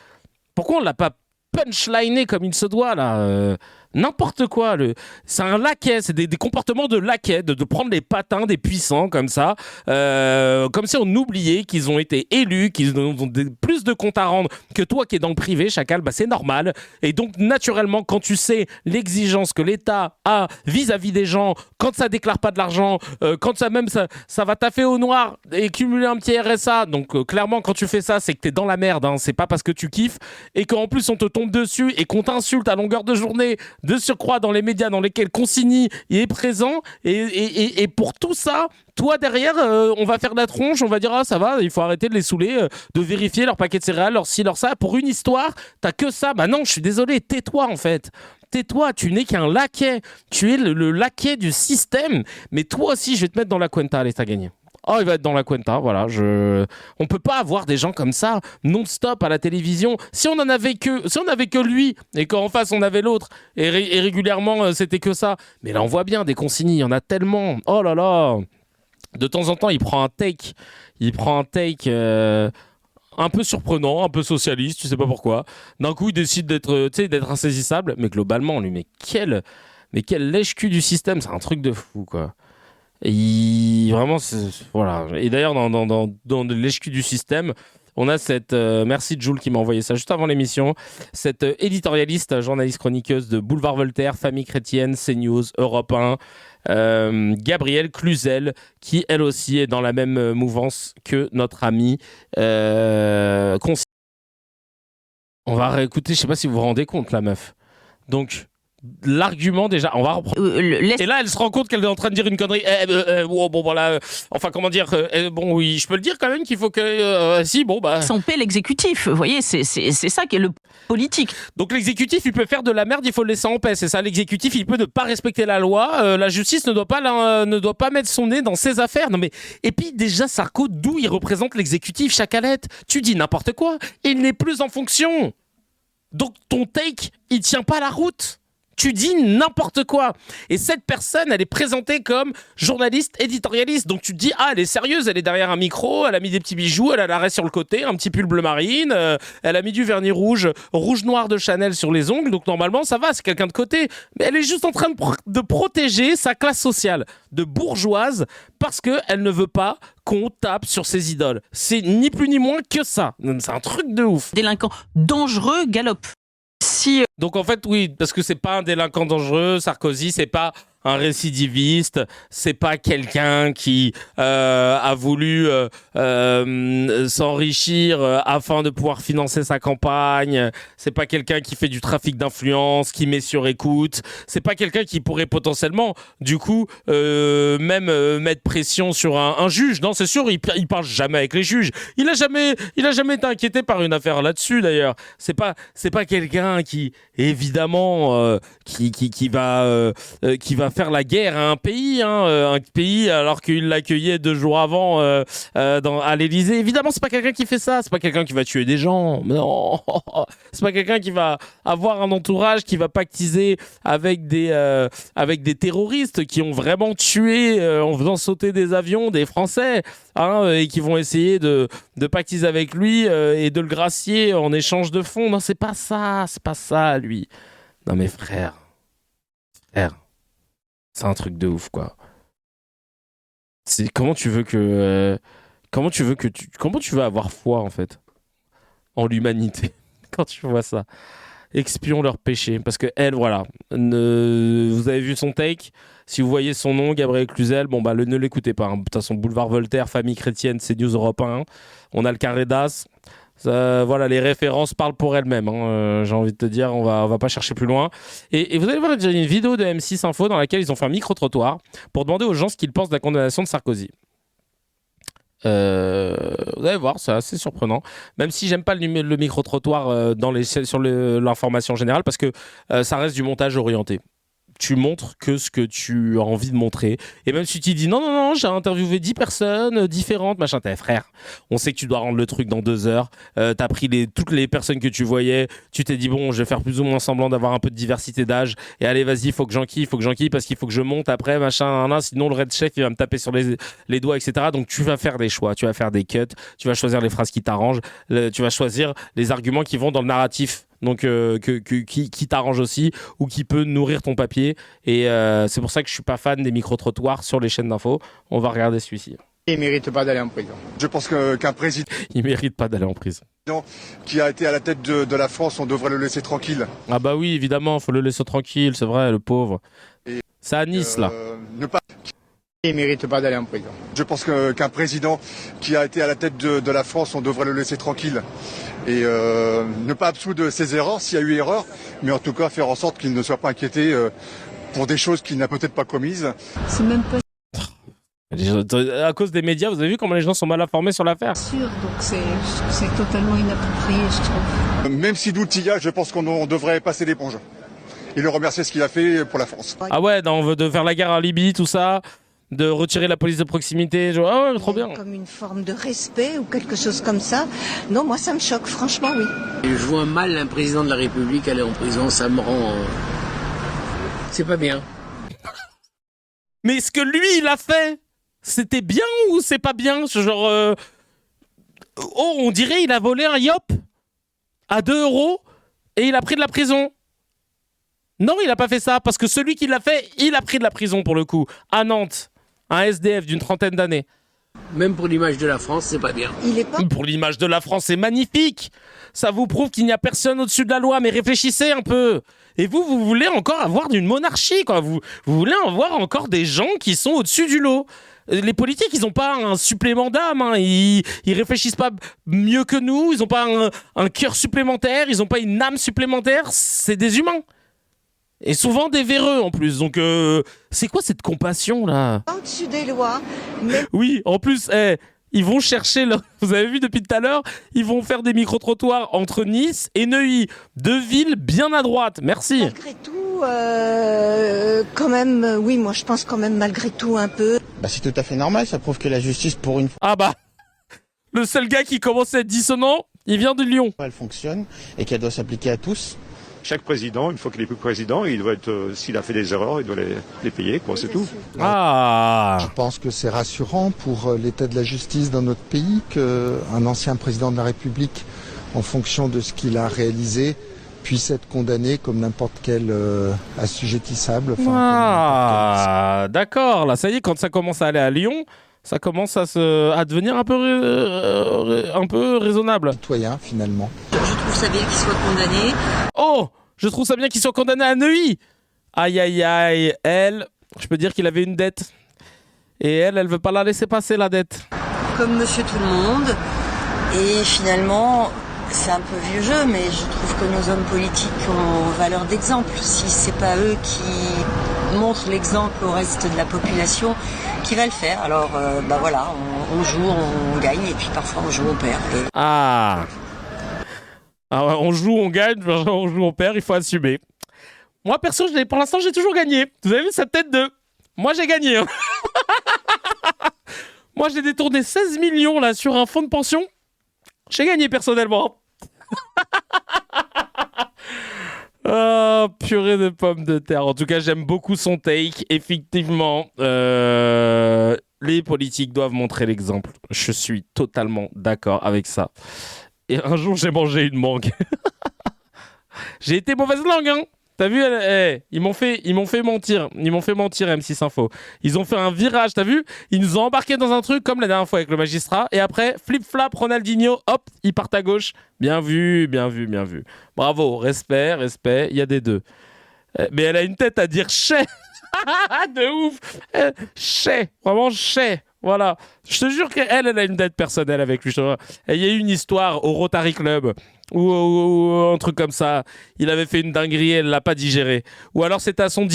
Pourquoi on l'a pas punchliné comme il se doit là? N'importe quoi. C'est un laquais, c'est des comportements de laquais, de prendre les patins des puissants comme ça, comme si on oubliait qu'ils ont été élus, qu'ils ont plus de comptes à rendre que toi qui es dans le privé, Chacal, bah c'est normal. Et donc naturellement, quand tu sais l'exigence que l'État a vis-à-vis des gens, quand ça déclare pas de l'argent, quand ça va taffer au noir et cumuler un petit RSA, donc clairement quand tu fais ça, c'est que t'es dans la merde, hein, c'est pas parce que tu kiffes, et qu'en plus on te tombe dessus et qu'on t'insulte à longueur de journée, de surcroît dans les médias dans lesquels Consigny est présent et pour tout ça, toi derrière on va faire de la tronche, on va dire ah ça va, il faut arrêter de les saouler, de vérifier leur paquet de céréales, leur ci, leur ça, pour une histoire, t'as que ça. Bah non, je suis désolé, tais-toi en fait. Tais-toi, tu n'es qu'un laquais, tu es le laquais du système, mais toi aussi je vais te mettre dans la cuenta, allez t'as gagné. Oh, il va être dans la cuenta, voilà. On peut pas avoir des gens comme ça non-stop à la télévision. Si on avait que lui et qu'en face on avait l'autre et régulièrement c'était que ça. Mais là on voit bien des consignes, il y en a tellement. Oh là là. De temps en temps il prend un take un peu surprenant, un peu socialiste, tu sais pas pourquoi. D'un coup il décide d'être insaisissable, mais globalement lui mais quel lèche-cul du système, c'est un truc de fou quoi. Et vraiment, voilà. Et d'ailleurs, dans l'HQ du système, on a cette... merci Jules qui m'a envoyé ça juste avant l'émission. Cette éditorialiste, journaliste chroniqueuse de Boulevard Voltaire, Famille Chrétienne, CNews, Europe 1, Gabrielle Cluzel, qui elle aussi est dans la même mouvance que notre amie. On va réécouter, je sais pas si vous vous rendez compte, la meuf. Donc... l'argument déjà, on va reprendre. Et là, elle se rend compte qu'elle est en train de dire une connerie. Bon, voilà. Enfin, comment dire bon, oui, je peux le dire quand même qu'il faut que. Si, bon, bah. Sans paix l'exécutif. Vous voyez, c'est ça qui est le politique. Donc, l'exécutif, il peut faire de la merde, il faut le laisser en paix. C'est ça, l'exécutif, il peut ne pas respecter la loi. La justice ne doit pas mettre son nez dans ses affaires. Non, mais. Et puis, déjà, Sarko, d'où il représente l'exécutif, Chacalette? Tu dis n'importe quoi. Il n'est plus en fonction. Donc, ton take, il tient pas la route. Tu dis n'importe quoi. Et cette personne, elle est présentée comme journaliste éditorialiste. Donc tu te dis, ah, elle est sérieuse, elle est derrière un micro, elle a mis des petits bijoux, elle a l'arrêt sur le côté, un petit pull bleu marine, elle a mis du vernis rouge-noir de Chanel sur les ongles. Donc normalement, ça va, c'est quelqu'un de côté. Mais elle est juste en train de protéger sa classe sociale de bourgeoise parce qu'elle ne veut pas qu'on tape sur ses idoles. C'est ni plus ni moins que ça. C'est un truc de ouf. Délinquant dangereux galope. Donc en fait oui, parce que c'est pas un délinquant dangereux, Sarkozy, c'est pas un récidiviste, c'est pas quelqu'un qui a voulu s'enrichir afin de pouvoir financer sa campagne, c'est pas quelqu'un qui fait du trafic d'influence, qui met sur écoute, c'est pas quelqu'un qui pourrait potentiellement du coup même mettre pression sur un juge. Non, c'est sûr, il parle jamais avec les juges. Il a jamais été inquiété par une affaire là-dessus d'ailleurs. C'est pas quelqu'un qui évidemment qui va faire la guerre à un pays, un pays alors qu'il l'accueillait 2 jours avant à l'Élysée. Évidemment, c'est pas quelqu'un qui fait ça. C'est pas quelqu'un qui va tuer des gens. Non, c'est pas quelqu'un qui va avoir un entourage qui va pactiser avec des terroristes qui ont vraiment tué en faisant sauter des avions des Français, et qui vont essayer de pactiser avec lui et de le gracier en échange de fonds. Non, c'est pas ça, lui. Non mais frère, c'est un truc de ouf, quoi. Comment tu veux avoir foi, en fait, en l'humanité quand tu vois ça. Expions leurs péchés, parce que elle, voilà, vous avez vu son take. Si vous voyez son nom, Gabriel Cluzel, ne l'écoutez pas. De toute façon, Boulevard Voltaire, Famille Chrétienne, c'est News Europe 1. On a le Carré d'As. Voilà, les références parlent pour elles-mêmes. J'ai envie de te dire, on va pas chercher plus loin. Et vous allez voir, il y a une vidéo de M6 Info dans laquelle ils ont fait un micro-trottoir pour demander aux gens ce qu'ils pensent de la condamnation de Sarkozy. Vous allez voir, c'est assez surprenant. Même si j'aime pas le micro-trottoir sur l'information générale, parce que ça reste du montage orienté. Tu montres que ce que tu as envie de montrer. Et même si tu dis non, j'ai interviewé 10 personnes différentes, machin, t'es frère. On sait que tu dois rendre le truc dans 2 heures. T'as pris toutes les personnes que tu voyais. Tu t'es dit, bon, je vais faire plus ou moins semblant d'avoir un peu de diversité d'âge. Et allez, vas-y, faut que j'enquille, parce qu'il faut que je monte après, machin, sinon le Red Chef, il va me taper sur les doigts, etc. Donc tu vas faire des choix, tu vas faire des cuts, tu vas choisir les phrases qui t'arrangent, tu vas choisir les arguments qui vont dans le narratif. Donc qui t'arrange aussi ou qui peut nourrir ton papier. Et c'est pour ça que je suis pas fan des micro-trottoirs sur les chaînes d'infos. On va regarder celui-ci. Il mérite pas d'aller en prison. Je pense qu'un président... Il mérite pas d'aller en prison. Qui a été à la tête de la France, on devrait le laisser tranquille. Ah bah oui, évidemment, faut le laisser tranquille, c'est vrai, le pauvre. C'est à Nice, là. Il mérite pas d'aller en prison. Je pense qu'un président qui a été à la tête de la France, on devrait le laisser tranquille. Et ne pas absoudre ses erreurs, s'il y a eu erreur, mais en tout cas faire en sorte qu'il ne soit pas inquiété pour des choses qu'il n'a peut-être pas commises. C'est même pas à cause des médias, vous avez vu comment les gens sont mal informés sur l'affaire. sûr, donc c'est totalement inapproprié, je trouve. Même si doute il y a, je pense qu'on devrait passer l'éponge. Et le remercier ce qu'il a fait pour la France. Ah ouais, on veut de faire la guerre en Libye, tout ça, de retirer la police de proximité. Ah ouais, trop bien. Comme une forme de respect ou quelque chose comme ça. Non, moi ça me choque, franchement, oui. Je vois mal un président de la République aller en prison, ça me rend... C'est pas bien. Mais ce que lui, il a fait, c'était bien ou c'est pas bien? Genre... Oh, on dirait il a volé un yop à 2 € et il a pris de la prison. Non, il a pas fait ça, parce que celui qui l'a fait, il a pris de la prison pour le coup, à Nantes. Un SDF d'une 30aine d'années. Même pour l'image de la France, c'est pas bien. Pour l'image de la France, c'est magnifique. Ça vous prouve qu'il n'y a personne au-dessus de la loi, mais réfléchissez un peu. Et vous voulez encore avoir une monarchie, quoi. Vous voulez avoir encore des gens qui sont au-dessus du lot. Les politiques, ils n'ont pas un supplément d'âme, ils réfléchissent pas mieux que nous, ils n'ont pas un cœur supplémentaire, ils n'ont pas une âme supplémentaire, c'est des humains. Et souvent des véreux en plus, donc c'est quoi cette compassion là? Au-dessus des lois, Oui, en plus, ils vont chercher, vous avez vu depuis tout à l'heure, ils vont faire des micro-trottoirs entre Nice et Neuilly, 2 villes bien à droite, merci. Malgré tout, quand même, oui, moi je pense quand même malgré tout un peu. Bah c'est tout à fait normal, ça prouve que la justice pour une fois... Ah bah, le seul gars qui commence à être dissonant, il vient de Lyon. Elle fonctionne et qu'elle doit s'appliquer à tous. Chaque président, une fois qu'il est plus président, il doit être, s'il a fait des erreurs, il doit les payer, quoi, c'est tout. Ah. Je pense que c'est rassurant pour l'état de la justice dans notre pays qu'un ancien président de la République, en fonction de ce qu'il a réalisé, puisse être condamné comme n'importe quel assujettissable. Ah, d'accord, là, ça y est, quand ça commence à aller à Lyon, ça commence à devenir un peu raisonnable. Citoyen, finalement. Je trouve ça bien qu'il soit condamné. Oh, je trouve ça bien qu'il soit condamné à Neuilly. Aïe, aïe, aïe. Elle, je peux dire qu'il avait une dette. Et elle veut pas la laisser passer, la dette. Comme monsieur tout le monde. Et finalement, c'est un peu vieux jeu, mais je trouve que nos hommes politiques ont valeur d'exemple. Si c'est pas eux qui montrent l'exemple au reste de la population, qui va le faire? Alors, bah voilà, on joue, on gagne, et puis parfois on joue, on perd. Et... Ah ouais, on joue, on gagne, on joue, on perd, il faut assumer. Moi, perso, pour l'instant, j'ai toujours gagné. Vous avez vu cette tête de... Moi, j'ai gagné. Hein. Moi, j'ai détourné 16 millions là sur un fonds de pension. J'ai gagné personnellement. Oh, purée de pommes de terre. En tout cas, j'aime beaucoup son take. Effectivement, les politiques doivent montrer l'exemple. Je suis totalement d'accord avec ça. Et un jour, j'ai mangé une mangue. J'ai été mauvaise langue, hein. T'as vu, ils m'ont fait mentir. Ils m'ont fait mentir, M6 Info. Ils ont fait un virage, t'as vu? Ils nous ont embarqués dans un truc comme la dernière fois avec le magistrat. Et après, flip-flap, Ronaldinho, hop, ils partent à gauche. Bien vu, bien vu, bien vu. Bravo, respect, il y a des deux. Mais elle a une tête à dire chais. De ouf. Chais, vraiment chais. Voilà. Je te jure qu'elle a une dette personnelle avec lui. Il y a eu une histoire au Rotary Club ou un truc comme ça. Il avait fait une dinguerie, elle l'a pas digéré. Ou alors c'était à son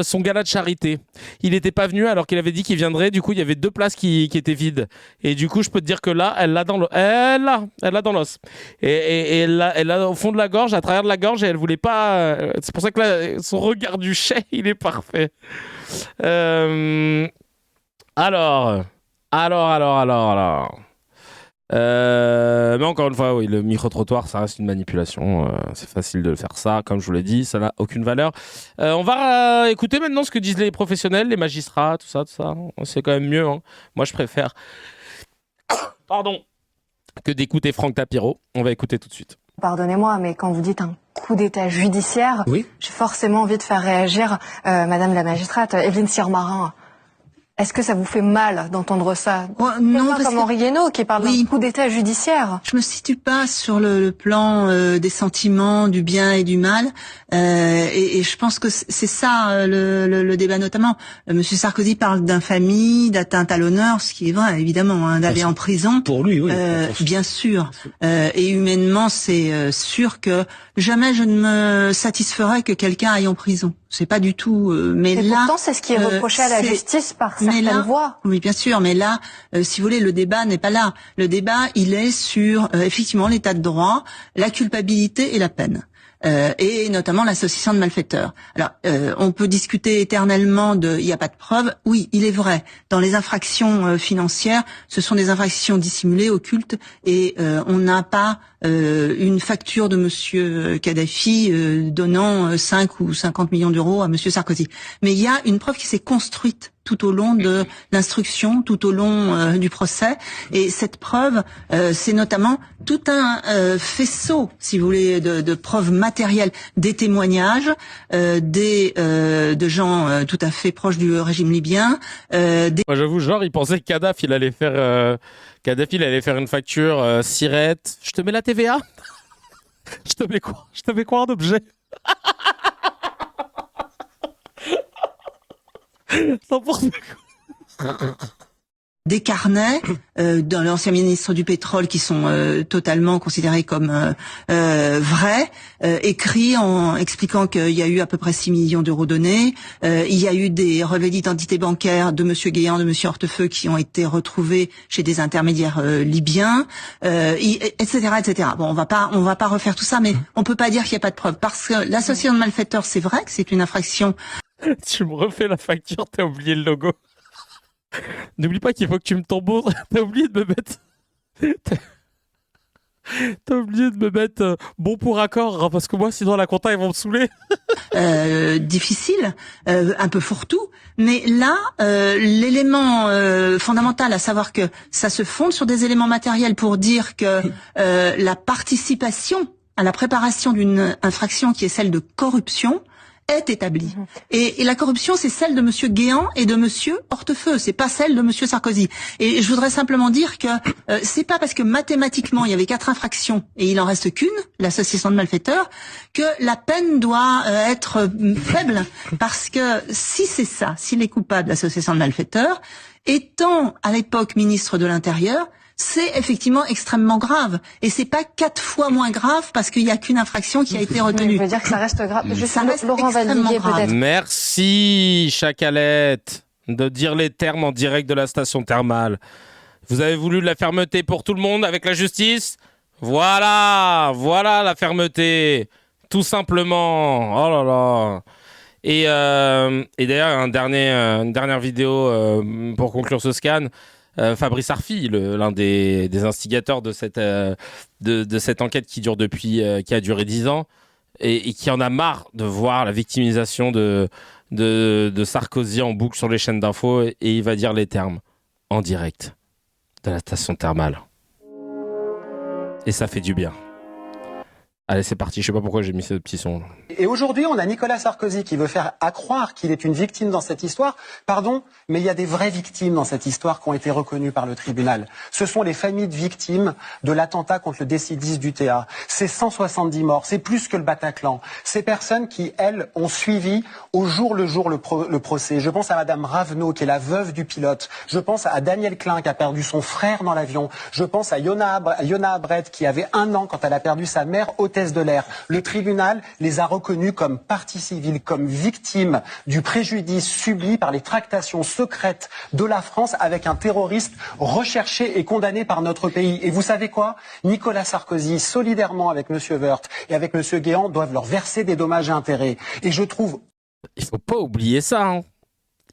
son gala de charité. Il n'était pas venu alors qu'il avait dit qu'il viendrait. Du coup, il y avait 2 places qui étaient vides. Et du coup, je peux te dire que là, elle l'a dans l'os. Et elle l'a au fond de la gorge, à travers de la gorge, et elle voulait pas. C'est pour ça que là, son regard du chais, il est parfait. Alors. Mais encore une fois, oui, le micro-trottoir, ça reste une manipulation. C'est facile de faire ça. Comme je vous l'ai dit, ça n'a aucune valeur. On va écouter maintenant ce que disent les professionnels, les magistrats, tout ça. C'est quand même mieux. Hein. Moi, je préfère que d'écouter Franck Tapiro. On va écouter tout de suite. Pardonnez-moi, mais quand vous dites un coup d'état judiciaire, oui, j'ai forcément envie de faire réagir Madame la magistrate, Evelyne Sirmarin. Est-ce que ça vous fait mal d'entendre ça? Non, parce comme Henri Guénaud qui parle d'un coup d'état judiciaire. Je me situe pas sur le plan des sentiments, du bien et du mal, et je pense que c'est ça le débat notamment. Monsieur Sarkozy parle d'infamie, d'atteinte à l'honneur, ce qui est vrai évidemment, hein, d'aller en prison. Pour lui, oui. Bien sûr. Et humainement, c'est sûr que jamais je ne me satisferais que quelqu'un aille en prison. C'est pas du tout. Mais et là, pourtant, c'est ce qui est reproché à la justice par certaines voix. Oui, bien sûr. Mais là, si vous voulez, le débat n'est pas là. Le débat, il est sur effectivement l'état de droit, la culpabilité et la peine. Et notamment l'association de malfaiteurs. Alors, on peut discuter éternellement de il n'y a pas de preuves. Oui, il est vrai. Dans les infractions financières, ce sont des infractions dissimulées, occultes, et on n'a pas une facture de Monsieur Kadhafi donnant 5 ou 50 millions d'euros à Monsieur Sarkozy. Mais il y a une preuve qui s'est construite tout au long de l'instruction, tout au long du procès. Et cette preuve, c'est notamment tout un faisceau, si vous voulez, de preuves matérielles, des témoignages, de gens tout à fait proches du régime libyen. Moi, j'avoue, genre, il pensait que Kadhafi, il allait faire une facture Sirette. Je te mets la TVA. Je te mets quoi en objet? Des carnets dans l'ancien ministre du pétrole qui sont totalement considérés comme vrais, écrits en expliquant qu'il y a eu à peu près 6 millions d'euros donnés. Il y a eu des relevés d'identité bancaire de Monsieur Guéant, de Monsieur Hortefeux qui ont été retrouvés chez des intermédiaires libyens, etc., etc. Bon, on va pas refaire tout ça, mais on peut pas dire qu'il n'y a pas de preuves parce que l'association de malfaiteurs, c'est vrai que c'est une infraction. Tu me refais la facture, t'as oublié le logo. N'oublie pas qu'il faut que tu me t'embauches. T'as oublié de me mettre... T'as oublié de me mettre bon pour accord, hein, parce que moi, sinon, la compta, ils vont me saouler. Difficile, un peu fourre-tout. Mais là, l'élément fondamental, à savoir que ça se fonde sur des éléments matériels pour dire que la participation à la préparation d'une infraction qui est celle de corruption est établie. Et la corruption, c'est celle de Monsieur Guéant et de Monsieur Hortefeux, c'est pas celle de Monsieur Sarkozy. Et je voudrais simplement dire que c'est pas parce que mathématiquement il y avait 4 infractions et il en reste qu'une, l'association de malfaiteurs, que la peine doit être faible. Parce que si c'est ça, s'il est coupable d'association de malfaiteurs, étant à l'époque ministre de l'Intérieur, c'est effectivement extrêmement grave. Et c'est pas 4 fois moins grave parce qu'il y a qu'une infraction qui a été retenue. Je veux dire que ça reste grave. Ça reste Laurent Valdiguier, peut-être. Merci, Chacalette, de dire les termes en direct de la station thermale. Vous avez voulu de la fermeté pour tout le monde avec la justice? Voilà la fermeté. Tout simplement. Oh là là. Et d'ailleurs, une dernière vidéo pour conclure ce scan. Fabrice Arfi, l'un des instigateurs de cette enquête qui dure qui a duré 10 ans et qui en a marre de voir la victimisation de Sarkozy en boucle sur les chaînes d'infos, et il va dire les termes en direct de la station thermale. Et ça fait du bien. Allez, c'est parti. Je sais pas pourquoi j'ai mis ce petit son. Et aujourd'hui, on a Nicolas Sarkozy qui veut faire accroire qu'il est une victime dans cette histoire. Pardon, mais il y a des vraies victimes dans cette histoire qui ont été reconnues par le tribunal. Ce sont les familles de victimes de l'attentat contre le DC-10 d'UTA. C'est 170 morts, c'est plus que le Bataclan. Ces personnes qui, elles, ont suivi au jour le jour le procès. Je pense à Madame Ravenot, qui est la veuve du pilote. Je pense à Daniel Klein, qui a perdu son frère dans l'avion. Je pense à Yona Abred, qui avait 1 an quand elle a perdu sa mère hôtesse de l'air. Le tribunal les a reconnus comme partie civile, comme victimes du préjudice subi par les tractations secrètes de la France avec un terroriste recherché et condamné par notre pays. Et vous savez quoi ? Nicolas Sarkozy, solidairement avec M. Woerth et avec M. Guéant, doivent leur verser des dommages et intérêts. Et je trouve... Il faut pas oublier ça, hein.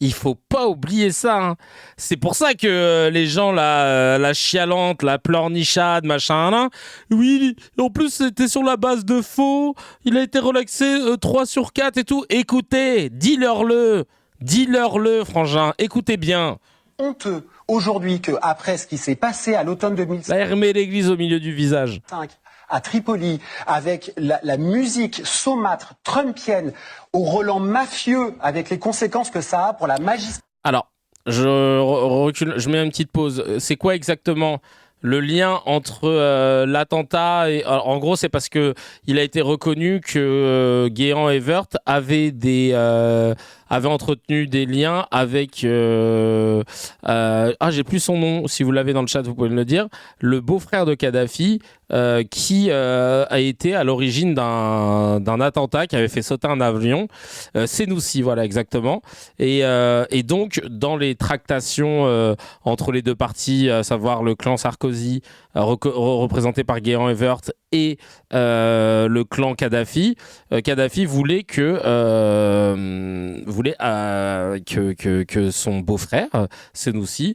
Il faut pas oublier ça, hein. C'est pour ça que les gens, la chialante, la pleurnichade, machin, là, oui, en plus c'était sur la base de faux, il a été relaxé 3 sur 4 et tout. Écoutez, dis-leur-le, frangin, écoutez bien. Honteux aujourd'hui qu'après ce qui s'est passé à l'automne 2005... Là, il remet l'église au milieu du visage. À Tripoli, avec la musique saumâtre, trumpienne, au relent mafieux, avec les conséquences que ça a pour la magistrature. Alors, je recule, je mets une petite pause. C'est quoi exactement le lien entre l'attentat et... Alors, en gros, c'est parce que il a été reconnu que Guéant et Woerth avaient entretenu des liens avec... j'ai plus son nom. Si vous l'avez dans le chat, vous pouvez me le dire. Le beau-frère de Kadhafi, qui a été à l'origine d'un attentat qui avait fait sauter un avion. Senoussi, voilà, exactement. Et donc, dans les tractations entre les deux parties, à savoir le clan Sarkozy, représenté par Guéant et Woerth, et le clan Kadhafi, Kadhafi voulait que son beau-frère Senoussi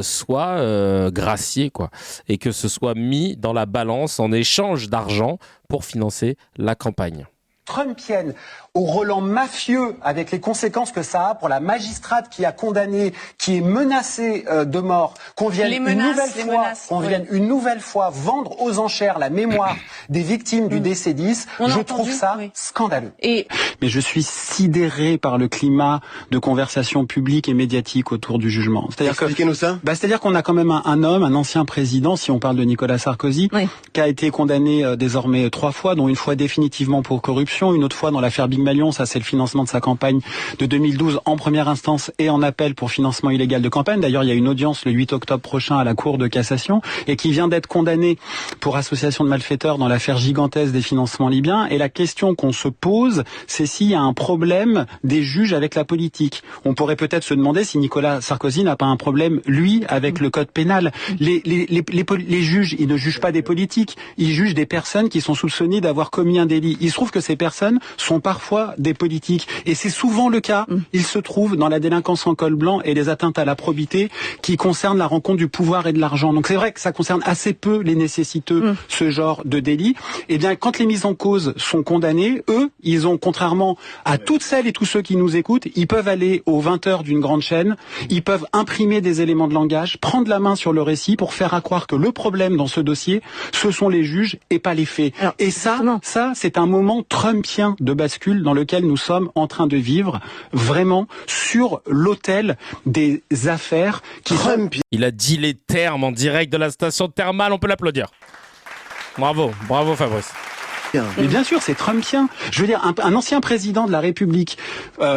soit gracié, quoi, et que ce soit mis dans la balance en échange d'argent pour financer la campagne. Trumpienne, au relent mafieux, avec les conséquences que ça a pour la magistrate qui a condamné, qui est menacée de mort, qu'on vienne une nouvelle fois vendre aux enchères la mémoire des victimes du DC-10, je trouve ça scandaleux. Mais je suis sidéré par le climat de conversation publique et médiatique autour du jugement. Expliquez-nous ça. C'est-à-dire qu'on a quand même un homme, un ancien président, si on parle de Nicolas Sarkozy, qui a été condamné désormais 3 fois, dont une fois définitivement pour corruption, une autre fois dans l'affaire Big Malion, ça c'est le financement de sa campagne de 2012 en première instance et en appel pour financement illégal de campagne. D'ailleurs, il y a une audience le 8 octobre prochain à la Cour de cassation et qui vient d'être condamné pour association de malfaiteurs dans l'affaire gigantesque des financements libyens. Et la question qu'on se pose, c'est s'il y a un problème des juges avec la politique. On pourrait peut-être se demander si Nicolas Sarkozy n'a pas un problème, lui, avec le code pénal. Les juges, ils ne jugent pas des politiques, ils jugent des personnes qui sont soupçonnées d'avoir commis un délit. Il se trouve que ces personnes sont parfois des politiques. Et c'est souvent le cas. Il se trouve dans la délinquance en col blanc et les atteintes à la probité qui concernent la rencontre du pouvoir et de l'argent. Donc c'est vrai que ça concerne assez peu les nécessiteux, ce genre de délit. Et bien, quand les mises en cause sont condamnées, eux, ils ont, contrairement à toutes celles et tous ceux qui nous écoutent, ils peuvent aller aux 20h d'une grande chaîne, ils peuvent imprimer des éléments de langage, prendre la main sur le récit pour faire accroire que le problème dans ce dossier, ce sont les juges et pas les faits. Alors, et ça, c'est un moment trumpien de bascule dans lequel nous sommes en train de vivre, vraiment sur l'autel des affaires qui sont... Il a dit les termes en direct de la station thermale, on peut l'applaudir. Bravo Fabrice. Mais bien sûr, c'est trumpien. Je veux dire, un ancien président de la République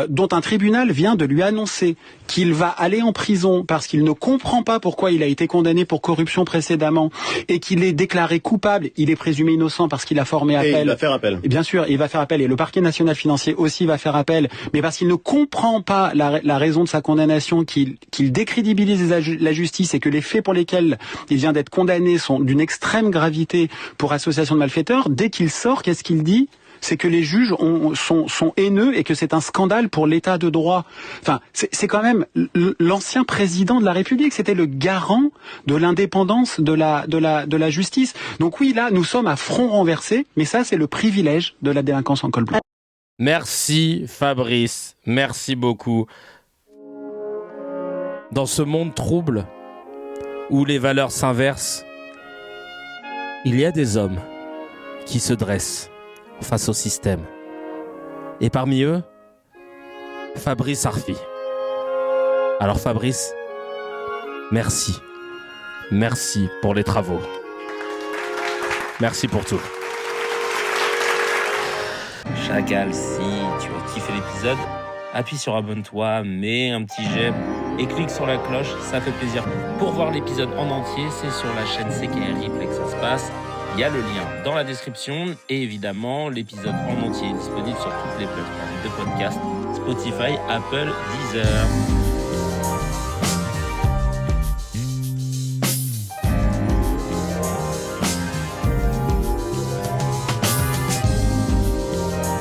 dont un tribunal vient de lui annoncer qu'il va aller en prison parce qu'il ne comprend pas pourquoi il a été condamné pour corruption précédemment et qu'il est déclaré coupable, il est présumé innocent parce qu'il a formé appel. Et il va faire appel. Et bien sûr, il va faire appel et le parquet national financier aussi va faire appel, mais parce qu'il ne comprend pas la raison de sa condamnation, qu'il décrédibilise la justice et que les faits pour lesquels il vient d'être condamné sont d'une extrême gravité pour association de malfaiteurs. Dès qu'il sort, qu'est-ce qu'il dit ? c'est que les juges sont haineux et que c'est un scandale pour l'état de droit. Enfin, c'est quand même l'ancien président de la République, c'était le garant de l'indépendance de la justice. Donc oui, là, nous sommes à front renversé, mais ça, c'est le privilège de la délinquance en col blanc. Merci Fabrice, merci beaucoup. Dans ce monde trouble, où les valeurs s'inversent, il y a des hommes qui se dressent face au système. Et parmi eux, Fabrice Arfi. Alors Fabrice, merci. Merci pour les travaux. Merci pour tout. Chacal, si tu as kiffé l'épisode, appuie sur abonne-toi, mets un petit j'aime et clique sur la cloche, ça fait plaisir. Pour voir l'épisode en entier, c'est sur la chaîne CKR Replay que ça se passe. Il y a le lien dans la description et évidemment, l'épisode en entier est disponible sur toutes les plateformes de podcast, Spotify, Apple, Deezer.